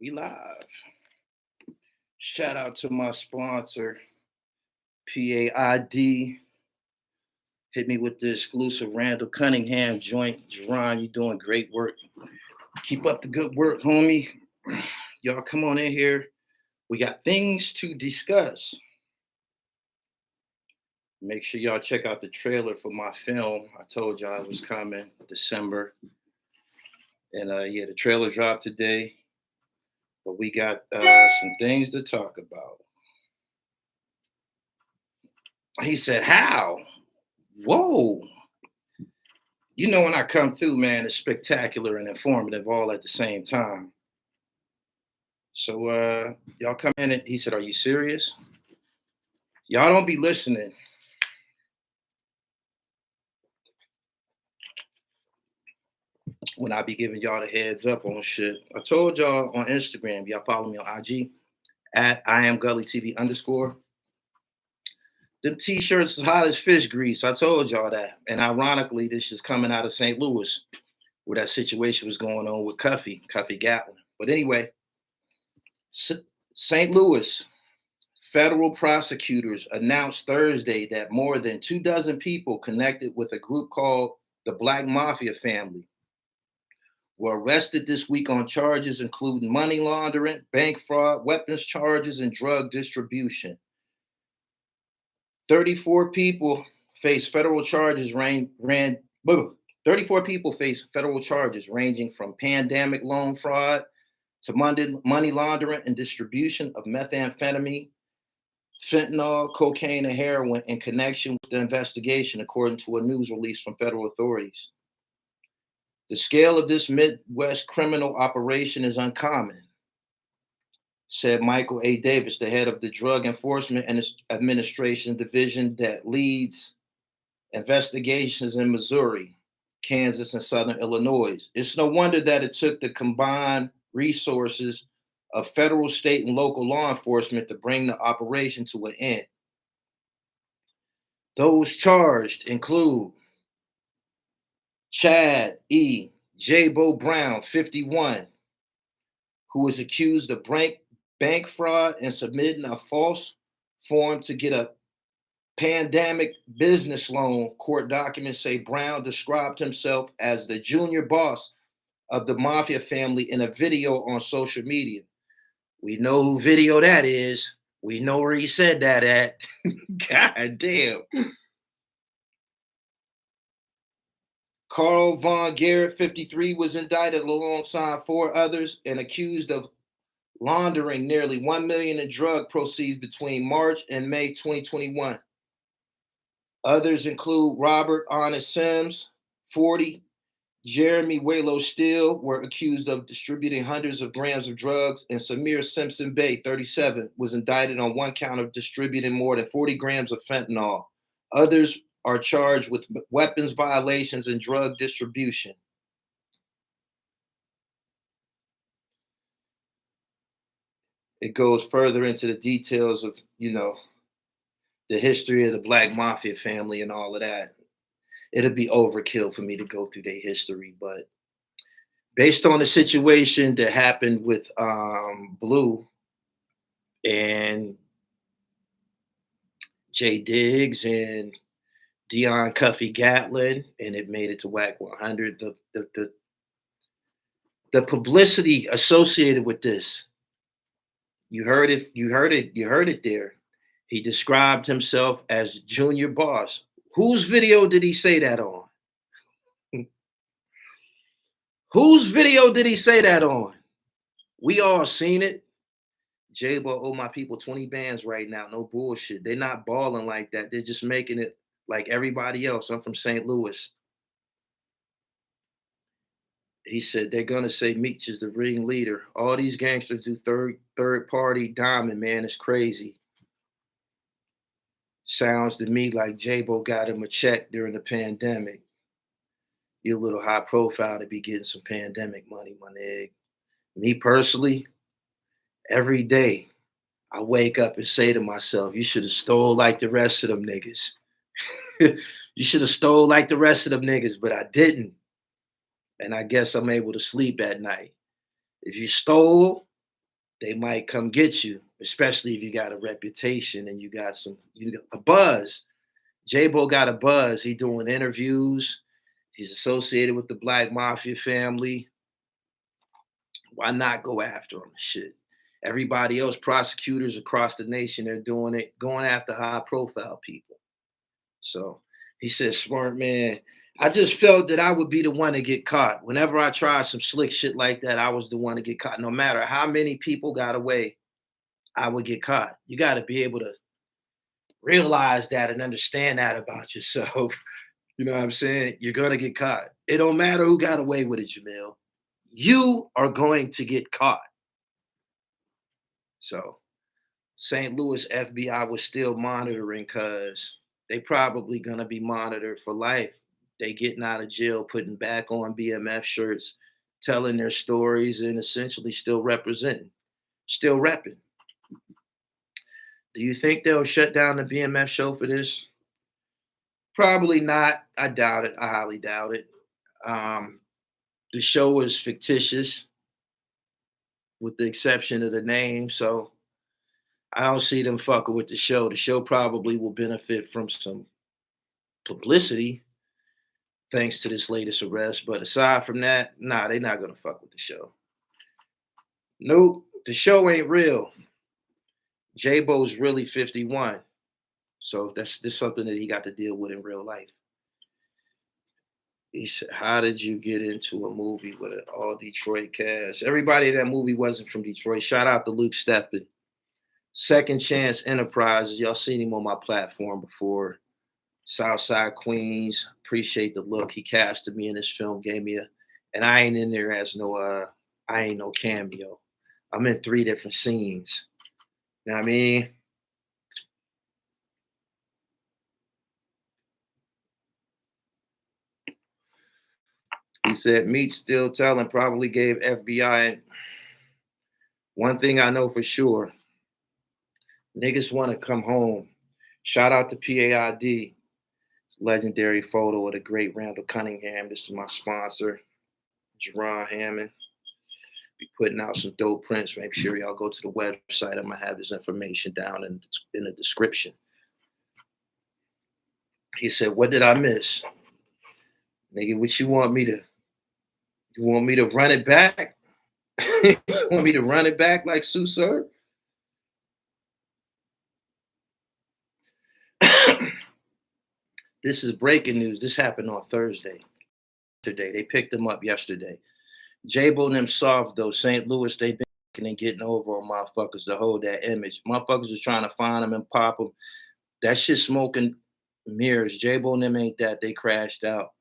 We live. Shout out to my sponsor, PAID. Hit me with the exclusive Randall Cunningham joint. Jerron, you doing great work. Keep up the good work, homie. Y'all come on in here. We got things to discuss. Make sure y'all check out the trailer for my film. I told y'all it was coming December. And yeah, the trailer dropped today. But we got some things to talk about. He said, how? Whoa. You know, when I come through, man, it's spectacular and informative all at the same time. So y'all come in and he said, are you serious? Y'all don't be listening. When I be giving y'all the heads up on shit. I told y'all on Instagram, y'all follow me on IG at I am Gully TV _ Them t-shirts is hot as fish grease. I told y'all that. And ironically, this is coming out of St. Louis, where that situation was going on with Cuffy Gatlin. But anyway, St. Louis federal prosecutors announced Thursday that more than 24 people connected with a group called the Black Mafia Family were arrested this week on charges including money laundering, bank fraud, weapons charges, and drug distribution. 34 people face federal charges 34 people face federal charges ranging from pandemic loan fraud to money laundering and distribution of methamphetamine, fentanyl, cocaine, and heroin in connection with the investigation, according to a news release from federal authorities. The scale of this Midwest criminal operation is uncommon, said Michael A. Davis, the head of the Drug Enforcement Administration division that leads investigations in Missouri, Kansas, and Southern Illinois. It's no wonder that it took the combined resources of federal, state, and local law enforcement to bring the operation to an end. Those charged include Chad E. J-Bo Brown, 51, who is accused of bank fraud and submitting a false form to get a pandemic business loan. Court documents say Brown described himself as the junior boss of the Mafia family in a video on social media. We know who video that is. We know where he said that at. God damn. Carl Von Garrett, 53, was indicted alongside 4 others and accused of laundering nearly $1 million in drug proceeds between March and May 2021. Others include Robert Honest Sims, 40, Jeremy Waylo Steele were accused of distributing hundreds of grams of drugs, and Samir Simpson Bay, 37, was indicted on 1 count of distributing more than 40 grams of fentanyl. Others are charged with weapons violations and drug distribution. It goes further into the details of, the history of the Black Mafia family and all of that. It'd be overkill for me to go through their history, but based on the situation that happened with Blue and Jay Diggs and Dion Cuffy Gatlin, and it made it to WAC 100. The publicity associated with this, you heard it there. He described himself as junior boss. Whose video did he say that on? Whose video did he say that on? We all seen it. J-Bo owe my people 20 bands right now. No bullshit. They're not balling like that. They're just making it like everybody else. I'm from St. Louis. He said they're gonna say Meech is the ringleader. All these gangsters do third party diamond, man. It's crazy. Sounds to me like J-Bo got him a check during the pandemic. You're a little high profile to be getting some pandemic money, my nigga. Me personally, every day I wake up and say to myself, you should have stole like the rest of them niggas. You should have stole like the rest of them niggas, but I didn't. And I guess I'm able to sleep at night. If you stole, they might come get you, especially if you got a reputation and you got a buzz. J-Bo got a buzz. He doing interviews. He's associated with the Black Mafia family. Why not go after him? Shit. Everybody else, prosecutors across the nation, they're doing it, going after high-profile people. So he said, smart man, I just felt that I would be the one to get caught. Whenever I tried some slick shit like that, I was the one to get caught. No matter how many people got away, I would get caught. You got to be able to realize that and understand that about yourself. You know what I'm saying? You're going to get caught. It don't matter who got away with it, Jamil. You are going to get caught. So St. Louis FBI was still monitoring because they probably going to be monitored for life. They getting out of jail, putting back on BMF shirts, telling their stories, and essentially still representing, still repping. Do you think they'll shut down the BMF show for this? Probably not. I doubt it. I highly doubt it. The show is fictitious, with the exception of the name. So I don't see them fucking with the show. The show probably will benefit from some publicity thanks to this latest arrest. But aside from that, nah, they're not going to fuck with the show. Nope, the show ain't real. J-Bo's really 51. So that's something that he got to deal with in real life. He said, how did you get into a movie with an all Detroit cast? Everybody in that movie wasn't from Detroit. Shout out to Luke Steppen. Second Chance Enterprises. Y'all seen him on my platform before. Southside Queens. Appreciate the look. He casted me in this film, gave me and I ain't in there as I ain't no cameo. I'm in 3 different scenes. You know what I mean? He said, Meat still telling, probably gave FBI. One thing I know for sure, niggas want to come home. Shout out to PAID. Legendary photo of the great Randall Cunningham. This is my sponsor, Jerron Hammond. Be putting out some dope prints. Make sure y'all go to the website. I'm going to have this information down in the description. He said, what did I miss? Nigga, what you want me to? You want me to run it back? You want me to run it back like Sue Sir? This is breaking news. This happened on Thursday. They picked him up yesterday. J-Bo and them soft though. St. Louis, they been getting over on motherfuckers to hold that image. Motherfuckers was trying to find them and pop them. That shit smoking mirrors. J-Bo and them ain't that. They crashed out.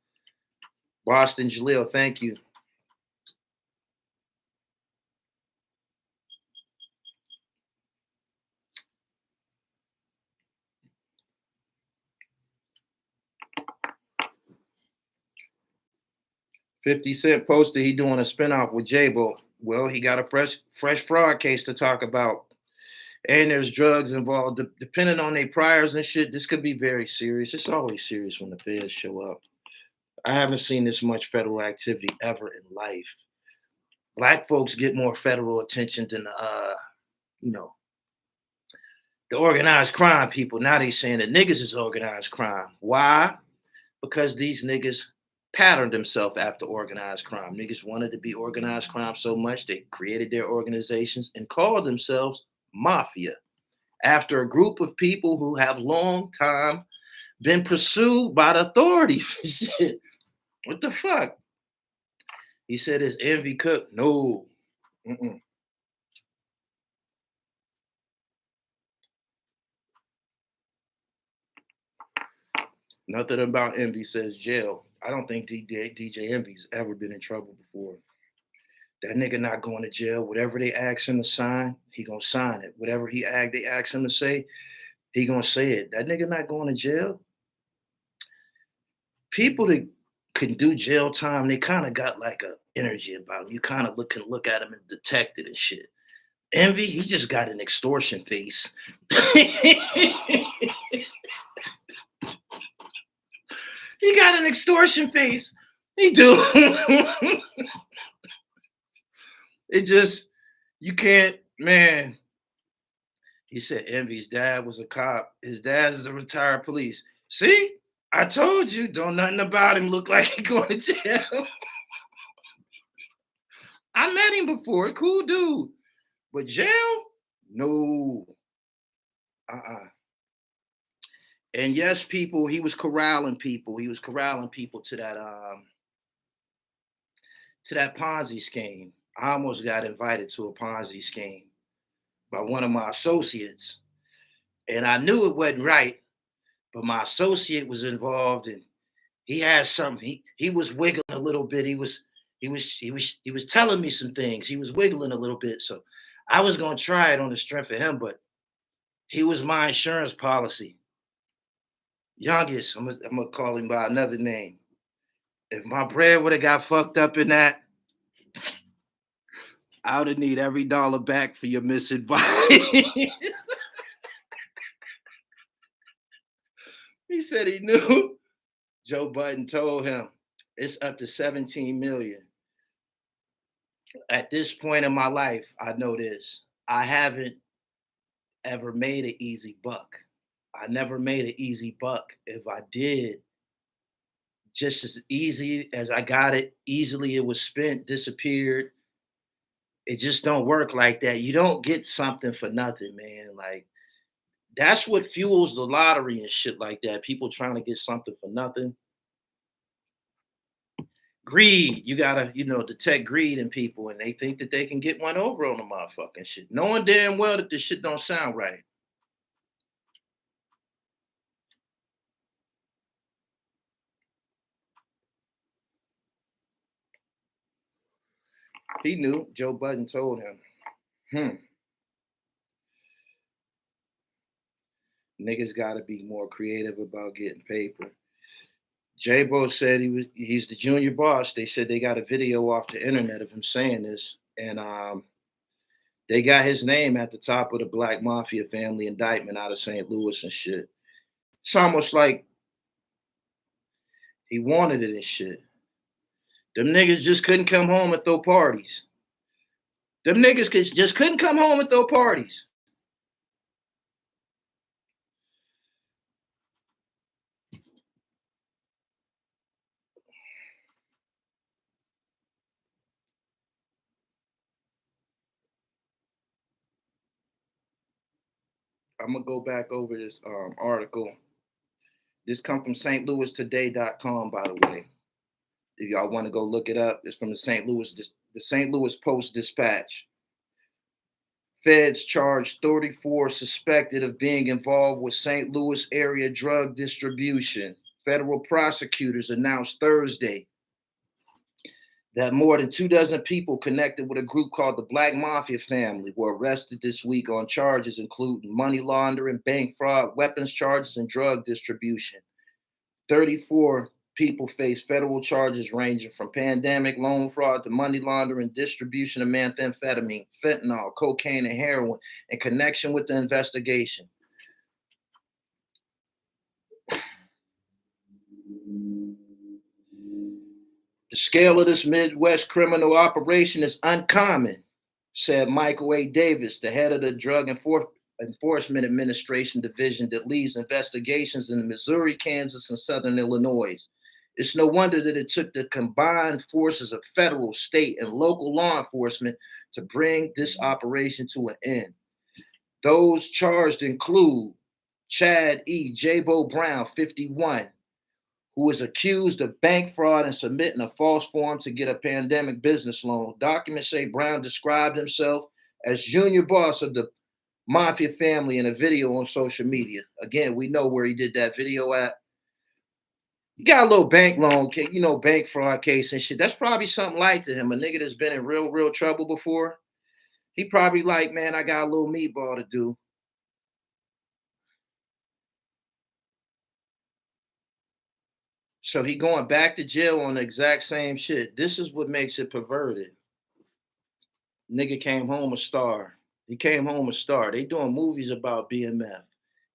Boston Jaleel, thank you. $50 Cent posted he doing a spinoff with J-Bo. Well, he got a fresh fraud case to talk about. And there's drugs involved. Depending on their priors and shit, this could be very serious. It's always serious when the feds show up. I haven't seen this much federal activity ever in life. Black folks get more federal attention than the organized crime people. Now they saying that niggas is organized crime. Why? Because these niggas patterned themselves after organized crime. Niggas wanted to be organized crime so much they created their organizations and called themselves mafia after a group of people who have long time been pursued by the authorities. Shit. What the fuck? He said his envy cook. No. Mm-mm. Nothing about envy, says jail. I don't think DJ Envy's ever been in trouble before. That nigga not going to jail. Whatever they ask him to sign, he gonna sign it. Whatever they ask him to say, he gonna say it. That nigga not going to jail. People that can do jail time, they kind of got like a energy about them. You kind of can look at him and detect it and shit. Envy, he just got an extortion face. He got an extortion face. He do. It just, you can't Man, he said Envy's dad was a cop. His dad is a retired police. See, I told you, don't nothing about him look like he going to jail. I met him before, cool dude. But jail? No. And yes, people, he was corralling people. He was corralling people to that Ponzi scheme. I almost got invited to a Ponzi scheme by one of my associates. And I knew it wasn't right, but my associate was involved and he had something. He was wiggling a little bit. He was telling me some things. He was wiggling a little bit. So I was gonna try it on the strength of him, but he was my insurance policy. Youngest, I'm gonna call him by another name. If my bread would have got fucked up in that, I would have need every dollar back for your misadvice. He said he knew. Joe Budden told him it's up to 17 million. At this point in my life, I know this. I haven't ever made an easy buck. I never made an easy buck. If I did, just as easy as I got it, easily it was spent, disappeared. It just don't work like that. You don't get something for nothing, man. Like that's what fuels the lottery and shit like that. People trying to get something for nothing. Greed, you gotta, detect greed in people, and they think that they can get one over on the motherfucking shit, knowing damn well that this shit don't sound right. He knew. Joe Budden told him, niggas gotta be more creative about getting paper. J-Bo said he's the junior boss. They said they got a video off the internet of him saying this, and they got his name at the top of the Black Mafia family indictment out of St. Louis and shit. It's almost like he wanted it and shit. Them niggas just couldn't come home and throw parties. Them niggas just couldn't come home and throw parties. I'm gonna go back over this article. This come from stlouistoday.com, by the way. If y'all want to go look it up, it's from the St. Louis Post Dispatch. Feds charged 34 suspected of being involved with St. Louis area drug distribution. Federal prosecutors announced Thursday that more than 24 people connected with a group called the Black Mafia family were arrested this week on charges including money laundering, bank fraud, weapons charges, and drug distribution. 34 people face federal charges ranging from pandemic, loan fraud to money laundering, distribution of methamphetamine, fentanyl, cocaine, and heroin in connection with the investigation. The scale of this Midwest criminal operation is uncommon, said Michael A. Davis, the head of the Drug Enforcement Administration division that leads investigations in Missouri, Kansas, and Southern Illinois. It's no wonder that it took the combined forces of federal, state, and local law enforcement to bring this operation to an end. Those charged include Chad E. J-Bo Brown, 51, who is accused of bank fraud and submitting a false form to get a pandemic business loan. Documents say Brown described himself as junior boss of the Mafia family in a video on social media. Again, we know where he did that video at. You got a little bank loan, bank fraud case and shit. That's probably something light to him. A nigga that's been in real trouble before. He probably like, man, I got a little meatball to do. So he going back to jail on the exact same shit. This is what makes it perverted. Nigga came home a star. He came home a star. They doing movies about BMF.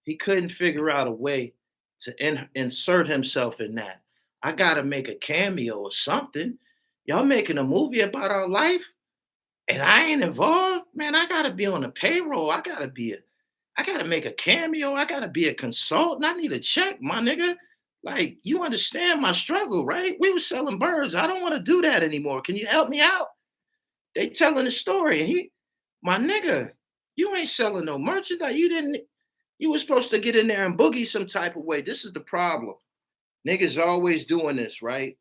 He couldn't figure out a way to insert himself in that. I gotta make a cameo or something. Y'all making a movie about our life? and I ain't involved, man, I gotta be on the payroll. I gotta make a cameo. I gotta be a consultant. I need a check, my nigga. Like, you understand my struggle, right? We were selling birds. I don't want to do that anymore. Can you help me out? They telling the story. And my nigga, you ain't selling no merchandise. You were supposed to get in there and boogie some type of way. This is the problem. Niggas always doing this, right?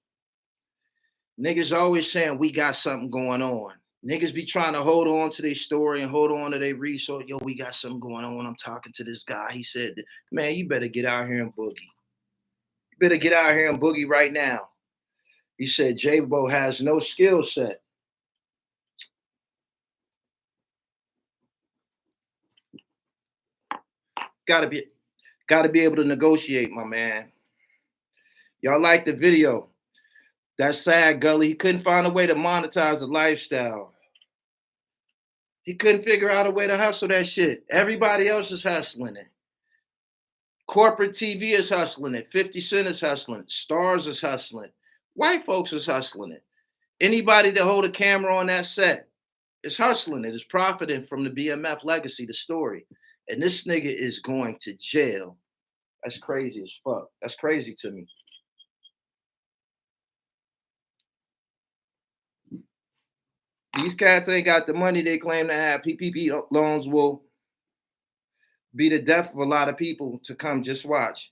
Niggas always saying we got something going on. Niggas be trying to hold on to their story and hold on to their resource. Yo, we got something going on. I'm talking to this guy. He said, man, you better get out here and boogie. You better get out here and boogie right now. He said, J-Bo has no skill set. Gotta be able to negotiate, my man. Y'all like the video. That's sad, Gully. He couldn't find a way to monetize the lifestyle. He couldn't figure out a way to hustle that shit. Everybody else is hustling it. Corporate TV is hustling it. 50 Cent is hustling it. Stars is hustling it. White folks is hustling it. Anybody that hold a camera on that set is hustling it, is profiting from the BMF legacy, the story. And this nigga is going to jail. That's crazy as fuck. That's crazy to me. These cats ain't got the money they claim to have. PPP loans will be the death of a lot of people to come. Just watch.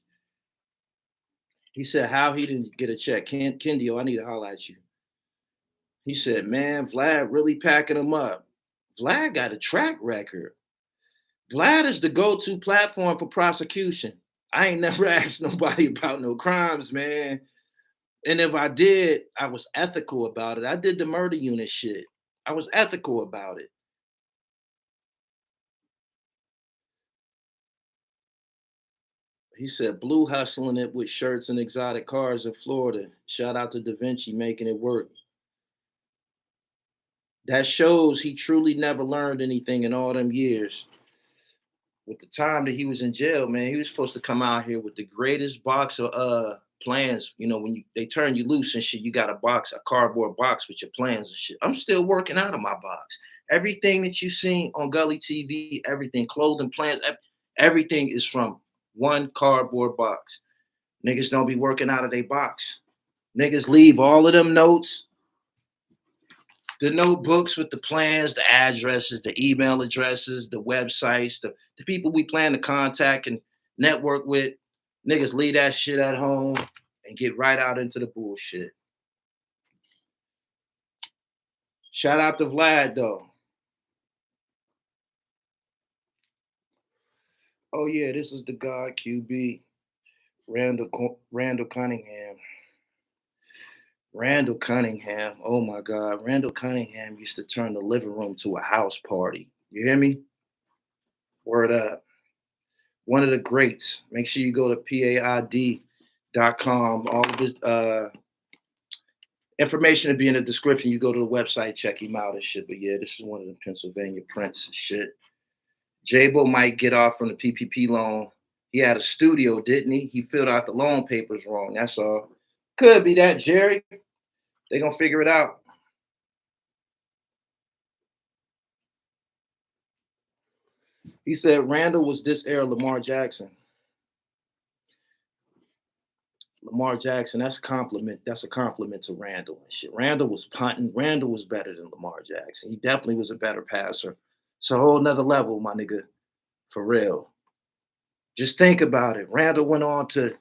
He said how he didn't get a check. Kendio, I need to holler at you. He said, man, Vlad really packing him up. Vlad got a track record. Vlad is the go-to platform for prosecution. I ain't never asked nobody about no crimes, man. And if I did, I was ethical about it. I did the murder unit shit. I was ethical about it. He said, Blue hustling it with shirts and exotic cars in Florida. Shout out to Da Vinci making it work. That shows he truly never learned anything in all them years. With the time that he was in jail, man, he was supposed to come out here with the greatest box of plans. You know, when they turn you loose and shit, you got a cardboard box with your plans and shit. I'm still working out of my box. Everything that you seen on Gully TV, everything, clothing plans, everything is from one cardboard box. Niggas don't be working out of their box. Niggas leave all of them notes, the notebooks with the plans, the addresses, the email addresses, the websites, the people we plan to contact and network with. Niggas leave that shit at home and get right out into the bullshit. Shout out to Vlad, though. Oh, yeah, this is the God QB, Randall Cunningham. Randall Cunningham, oh my God. Randall Cunningham used to turn the living room to a house party. You hear me? Word up. One of the greats. Make sure you go to paid.com. All of his information will be in the description. You go to the website, check him out and shit. But yeah, this is one of the Pennsylvania Prince and shit. J-Bo might get off from the PPP loan. He had a studio, didn't he? He filled out the loan papers wrong. That's all. Could be that, Jerry. They're going to figure it out. He said Randall was this era Lamar Jackson. Lamar Jackson, that's a compliment. That's a compliment to Randall and shit. Randall was punting. Randall was better than Lamar Jackson. He definitely was a better passer. It's a whole nother level, my nigga. For real. Just think about it. Randall went on to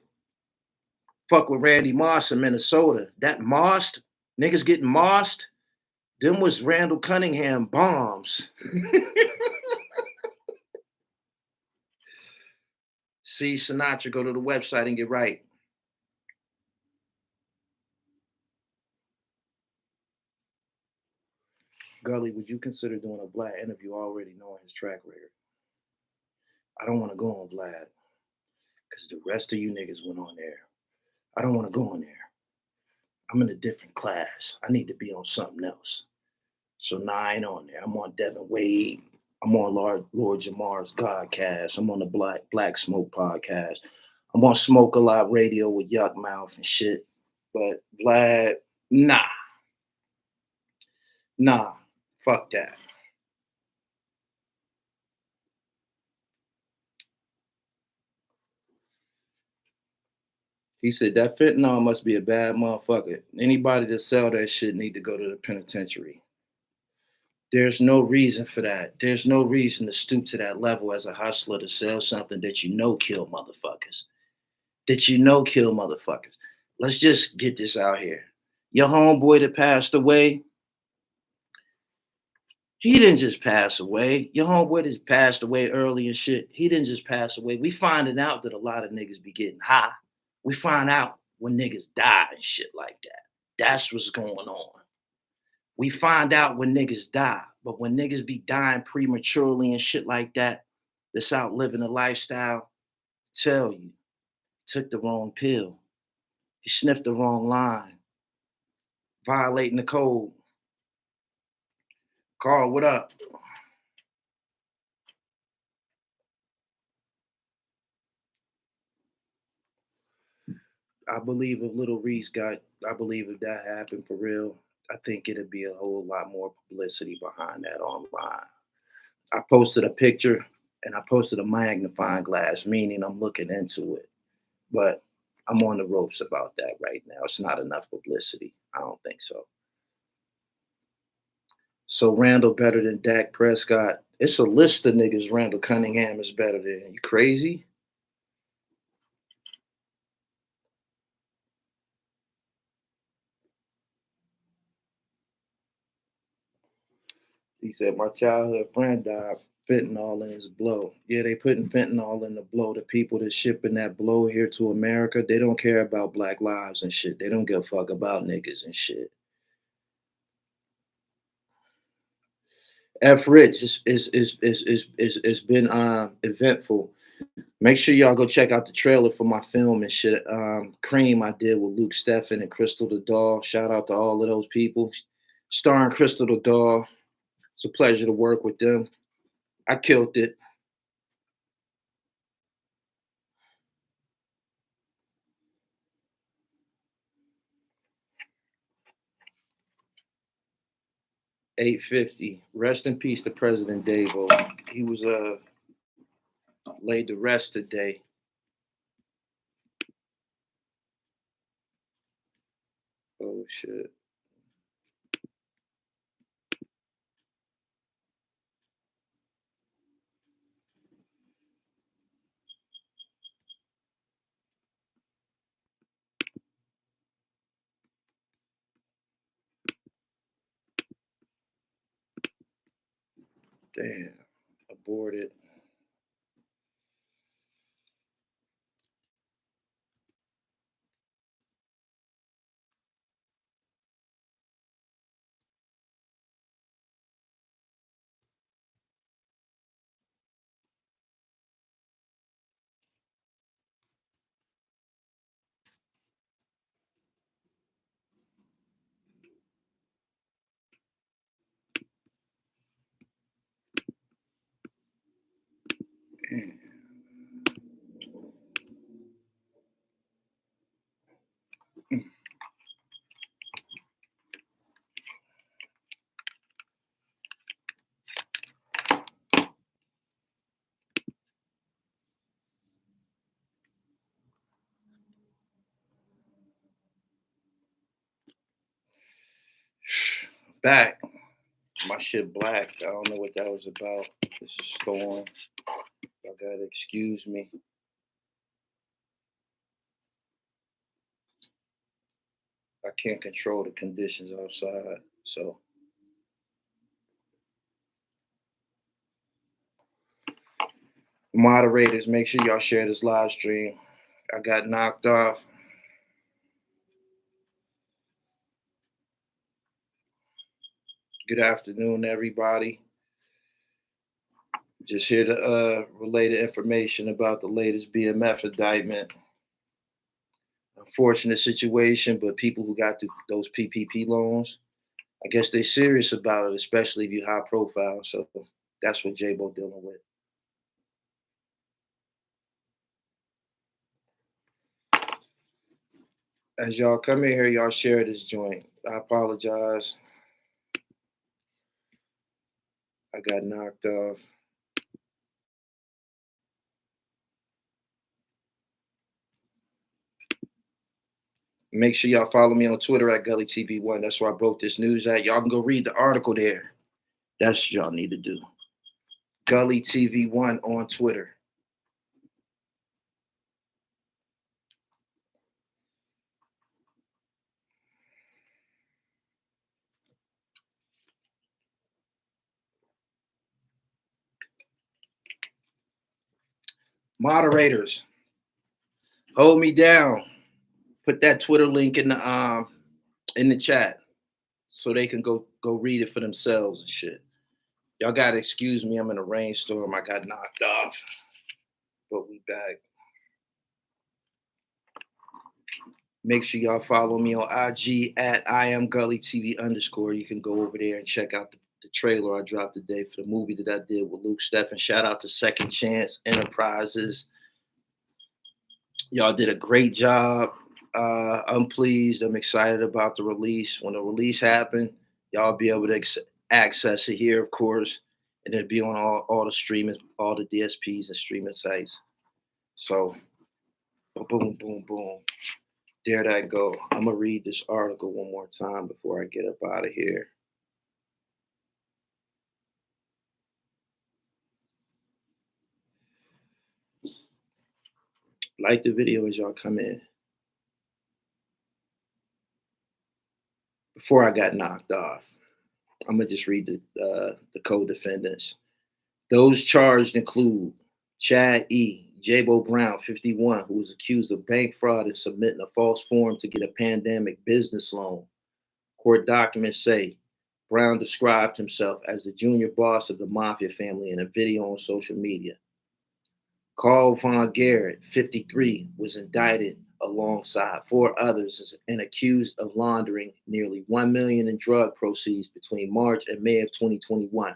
fuck with Randy Moss in Minnesota. That mossed, niggas getting mossed, them was Randall Cunningham bombs. See Sinatra, go to the website and get right. Gully, would you consider doing a Vlad interview already knowing his track record? I don't want to go on Vlad because the rest of you niggas went on there. I don't want to go on there. I'm in a different class. I need to be on something else. So nah, I ain't on there. I'm on Devin Wade. I'm on Lord Jamar's Godcast. I'm on the Black Smoke podcast. I'm on Smoke a Lot Radio with Yuck Mouth and shit. But Vlad, nah. Fuck that. He said that fentanyl must be a bad motherfucker. Anybody that sell that shit need to go to the penitentiary. There's no reason for that. There's no reason to stoop to that level as a hustler to sell something that you know kill motherfuckers. That you know kill motherfuckers. Let's just get this out here. Your homeboy that passed away, he didn't just pass away. Your homeboy that passed away early and shit, he didn't just pass away. We finding out that a lot of niggas be getting high. We find out when niggas die and shit like that. That's what's going on. We find out when niggas die, but when niggas be dying prematurely and shit like that, that's out living a lifestyle, tell you, took the wrong pill. He sniffed the wrong line, violating the code. Carl, what up? I believe if I believe if that happened for real, I think it'd be a whole lot more publicity behind that online. I posted a picture and I posted a magnifying glass, meaning I'm looking into it. But I'm on the ropes about that right now. It's not enough publicity. I don't think so. So Randall better than Dak Prescott. It's a list of niggas Randall Cunningham is better than. You crazy? He said, my childhood friend died. Fentanyl in his blow. Yeah, they putting fentanyl in the blow. The people that shipping that blow here to America, they don't care about black lives and shit. They don't give a fuck about niggas and shit. F Rich is been eventful. Make sure y'all go check out the trailer for my film and shit. Cream I did with Luke Steffen and Crystal the Doll. Shout out to all of those people. Starring Crystal the Doll. It's a pleasure to work with them. I killed it. $850. Rest in peace to President Davo. He was laid to rest today. Oh shit. Damn. Aborted. Damn. Back. My shit black. I don't know what that was about. This is Storm. Y'all gotta excuse me. I can't control the conditions outside. So moderators, make sure y'all share this live stream. I got knocked off. Good afternoon, everybody. Just here to relay the information about the latest BMF indictment. Unfortunate situation, but people who got those PPP loans, I guess they're serious about it, especially if you're high profile. So that's what J-Bo dealing with. As y'all come in here, y'all share this joint. I apologize. I got knocked off. Make sure y'all follow me on Twitter at Gully TV 1. That's where I broke this news at. Y'all can go read the article there. That's what y'all need to do. Gully TV 1 on Twitter. Moderators, hold me down. Put that Twitter link in the chat so they can go read it for themselves and shit. Y'all gotta excuse me. I'm in a rainstorm. I got knocked off, but we back. Make sure y'all follow me on IG at IamGullyTV_. You can go over there and check out the trailer I dropped today for the movie that I did with Luke Steffen. Shout out to Second Chance Enterprises. Y'all did a great job. I'm pleased. I'm excited about the release. When the release happened, y'all be able to access it here, of course, and it'll be on all the streaming, all the DSPs and streaming sites. So, boom, boom, boom. There that go. I'm gonna read this article one more time before I get up out of here. Like the video as y'all come in. Before I got knocked off, I'm gonna just read the co-defendants. Those charged include Chad E. J-Bo Brown, 51, who was accused of bank fraud and submitting a false form to get a pandemic business loan. Court documents say Brown described himself as the junior boss of the mafia family in a video on social media. Carl Von Garrett, 53, was indicted alongside 4 others and accused of laundering nearly $1 million in drug proceeds between March and May of 2021.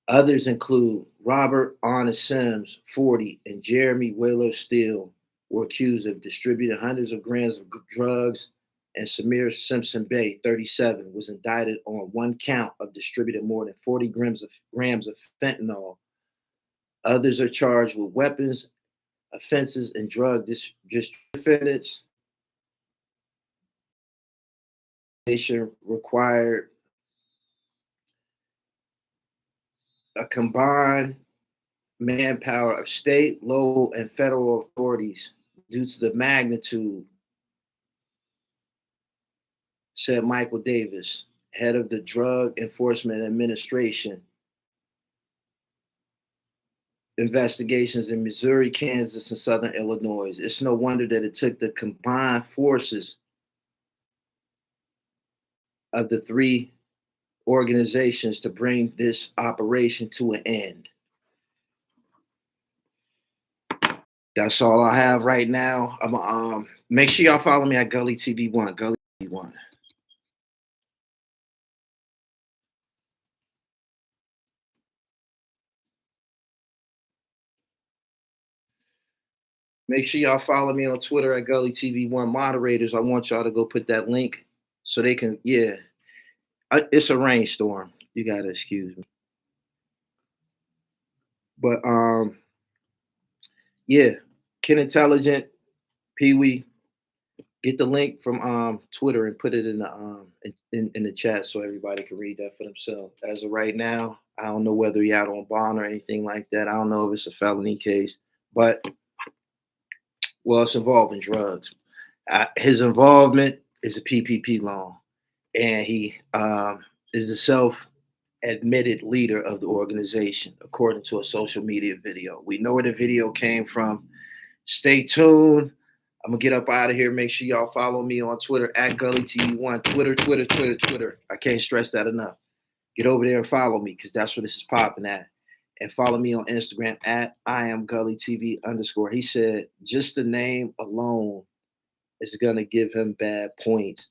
Others include Robert Honest Sims, 40, and Jeremy Wheeler Steele, were accused of distributing hundreds of grams of drugs, and Samir Simpson Bay, 37, was indicted on 1 count of distributing more than 40 grams of fentanyl. Others are charged with weapons, offenses, and drug defendants. Required a combined manpower of state, local, and federal authorities due to the magnitude, said Michael Davis, head of the Drug Enforcement Administration investigations in Missouri, Kansas, and Southern Illinois. It's no wonder that it took the combined forces of the 3 organizations to bring this operation to an end. That's all I have right now. I'm make sure y'all follow me at Gully TV 1. Gully TV 1. Make sure y'all follow me on Twitter at Gully TV 1. Moderators, I want y'all to go put that link so they can, it's a rainstorm. You gotta excuse me. But Kid Intelligent, Pee Wee, get the link from Twitter and put it in the chat so everybody can read that for themselves. As of right now, I don't know whether he's out on bond or anything like that. I don't know if it's a felony case, but it's involving drugs. His involvement is a PPP loan, and he is a self-admitted leader of the organization, according to a social media video. We know where the video came from. Stay tuned. I'm gonna get up out of here. Make sure y'all follow me on Twitter at Gully TV 1. Twitter. I can't stress that enough. Get over there and follow me because that's where this is popping at. And follow me on Instagram at IamGullyTV_. He said just the name alone is gonna give him bad points.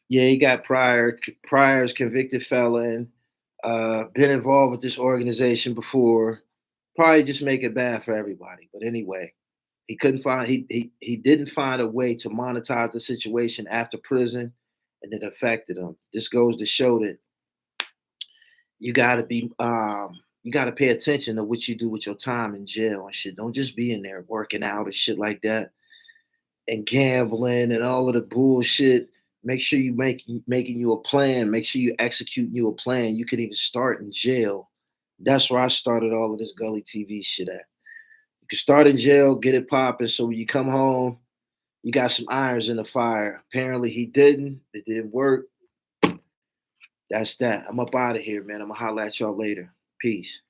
Yeah, he got priors, convicted felon, been involved with this organization before. Probably just make it bad for everybody. But anyway, he didn't find a way to monetize the situation after prison, and it affected him. This goes to show that, you gotta be you gotta pay attention to what you do with your time in jail and shit. Don't just be in there working out and shit like that and gambling and all of the bullshit. Make sure you making you a plan. Make sure you execute you a plan. You could even start in jail. That's where I started all of this Gully TV shit at. You can start in jail, get it popping, so when you come home, you got some irons in the fire. Apparently he didn't. It didn't work. That's that. I'm up out of here, man. I'm gonna holler at y'all later. Peace.